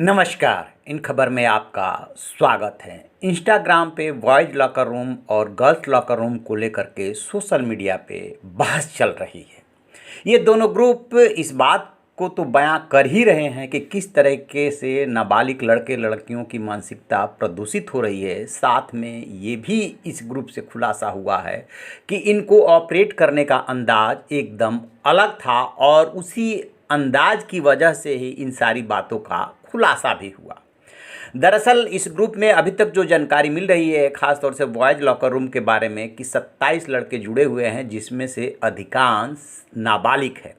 नमस्कार। इन खबर में आपका स्वागत है। इंस्टाग्राम पे बॉयज़ लॉकर रूम और गर्ल्स लॉकर रूम को लेकर के सोशल मीडिया पे बहस चल रही है। ये दोनों ग्रुप इस बात को तो बयां कर ही रहे हैं कि किस तरीके से नाबालिग लड़के लड़कियों की मानसिकता प्रदूषित हो रही है। साथ में ये भी इस ग्रुप से खुलासा हुआ है कि इनको ऑपरेट करने का अंदाज एकदम अलग था और उसी अंदाज की वजह से ही इन सारी बातों का खुलासा भी हुआ। दरअसल इस ग्रुप में अभी तक जो जानकारी मिल रही है, ख़ास तौर से बॉयज़ लॉकर रूम के बारे में, कि 27 लड़के जुड़े हुए हैं, जिसमें से अधिकांश नाबालिग है।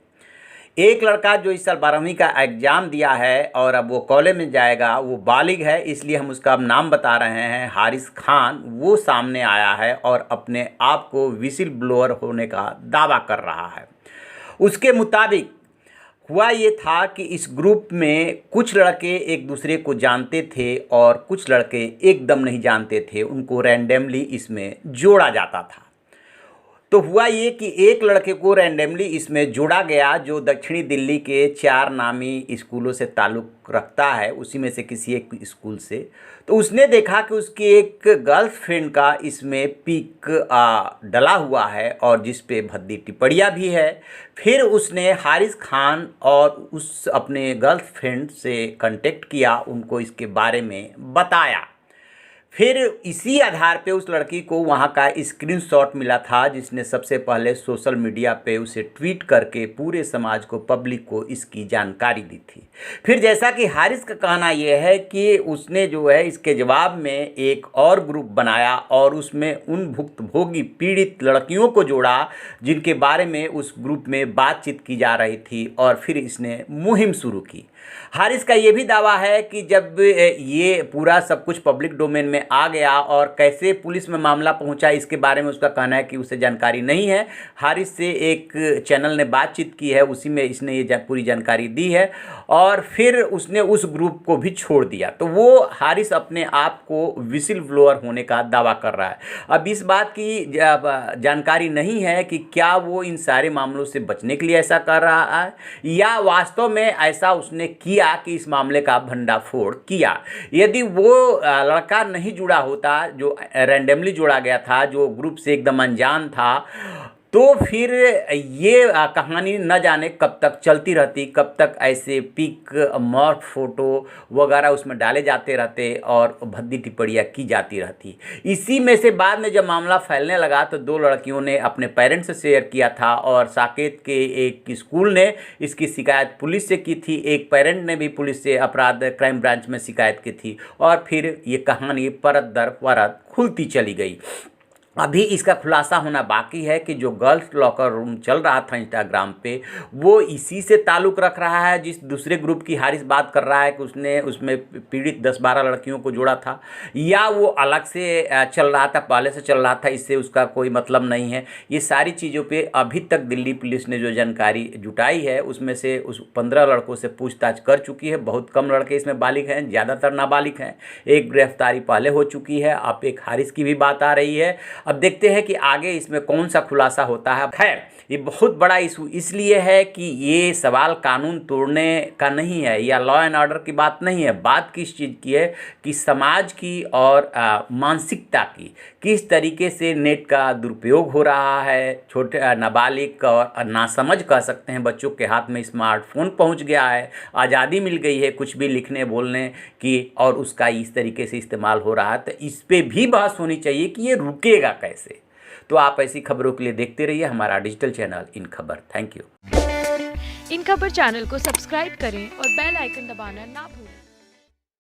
एक लड़का जो इस साल 12वीं का एग्ज़ाम दिया है और अब वो कॉलेज में जाएगा, वो बालिग है, इसलिए हम उसका अब नाम बता रहे हैं, हारिस खान। वो सामने आया है और अपने आप को विसिल ब्लोअर होने का दावा कर रहा है। उसके मुताबिक हुआ ये था कि इस ग्रुप में कुछ लड़के एक दूसरे को जानते थे और कुछ लड़के एकदम नहीं जानते थे। उनको रैंडमली इसमें जोड़ा जाता था। तो हुआ ये कि एक लड़के को रैंडमली इसमें जोड़ा गया जो दक्षिणी दिल्ली के 4 नामी स्कूलों से ताल्लुक़ रखता है, उसी में से किसी एक स्कूल से। तो उसने देखा कि उसकी एक गर्लफ्रेंड का इसमें पिक डला हुआ है और जिस पे भद्दी टिप्पणियाँ भी है। फिर उसने हारिस खान और उस अपने गर्लफ्रेंड से कांटेक्ट किया, उनको इसके बारे में बताया। फिर इसी आधार पे उस लड़की को वहाँ का स्क्रीनशॉट मिला था, जिसने सबसे पहले सोशल मीडिया पे उसे ट्वीट करके पूरे समाज को, पब्लिक को इसकी जानकारी दी थी। फिर जैसा कि हारिस का कहना यह है कि उसने जो है इसके जवाब में एक और ग्रुप बनाया और उसमें उन भुक्तभोगी पीड़ित लड़कियों को जोड़ा जिनके बारे में उस ग्रुप में बातचीत की जा रही थी और फिर इसने मुहिम शुरू की। हारिस का ये भी दावा है कि जब ये पूरा सब कुछ पब्लिक डोमेन में आ गया और कैसे पुलिस में मामला पहुंचा, इसके बारे में उसका कहना है कि उसे जानकारी नहीं है। हारिस से एक चैनल ने बातचीत की है, उसी में इसने ये पूरी जानकारी दी है और फिर उसने उस ग्रुप को भी छोड़ दिया। तो वो हारिस अपने आप को विसिल ब्लोअर होने का दावा कर रहा है। अब इस बात की जानकारी नहीं है कि क्या वो इन सारे मामलों से बचने के लिए ऐसा कर रहा है या वास्तव में ऐसा उसने किया कि इस मामले का भंडाफोड़ किया। यदि वो लड़का नहीं जुड़ा होता, जो रैंडमली जोड़ा गया था, जो ग्रुप से एकदम अनजान था, तो फिर ये कहानी न जाने कब तक चलती रहती, कब तक ऐसे पिक, मॉर्फ फोटो वगैरह उसमें डाले जाते रहते और भद्दी टिप्पणियाँ की जाती रहती। इसी में से बाद में जब मामला फैलने लगा तो 2 लड़कियों ने अपने पेरेंट्स से शेयर किया था और साकेत के एक स्कूल ने इसकी शिकायत पुलिस से की थी। एक पेरेंट ने भी पुलिस से अपराध क्राइम ब्रांच में शिकायत की थी और फिर ये कहानी परत दर परत खुलती चली गई। अभी इसका खुलासा होना बाकी है कि जो गर्ल्स लॉकर रूम चल रहा था इंस्टाग्राम पे, वो इसी से ताल्लुक़ रख रहा है जिस दूसरे ग्रुप की हारिस बात कर रहा है कि उसने उसमें पीड़ित 10-12 लड़कियों को जोड़ा था, या वो अलग से चल रहा था, पहले से चल रहा था, इससे उसका कोई मतलब नहीं है। ये सारी चीज़ों पे अभी तक दिल्ली पुलिस ने जो जानकारी जुटाई है उसमें से उस 15 लड़कों से पूछताछ कर चुकी है। बहुत कम लड़के इसमें बालिग हैं, ज़्यादातर नाबालिग हैं। एक गिरफ्तारी पहले हो चुकी है, अब एक हारिस की भी बात आ रही है। अब देखते हैं कि आगे इसमें कौन सा खुलासा होता है। खैर, ये बहुत बड़ा इशू इसलिए है कि ये सवाल कानून तोड़ने का नहीं है या लॉ एंड ऑर्डर की बात नहीं है। बात किस चीज़ की है कि समाज की और मानसिकता की, किस तरीके से नेट का दुरुपयोग हो रहा है। छोटे नाबालिग और नासमझ कह सकते हैं बच्चों के हाथ में स्मार्टफोन पहुंच गया है, आज़ादी मिल गई है कुछ भी लिखने बोलने की, और उसका इस तरीके से इस्तेमाल हो रहा है। तो इस पर भी बहस होनी चाहिए कि ये रुकेगा कैसे। तो आप ऐसी खबरों के लिए देखते रहिए हमारा डिजिटल चैनल इन खबर। Thank you. इन खबर चैनल को सब्सक्राइब करें और बेल आइकन दबाना ना भूलें।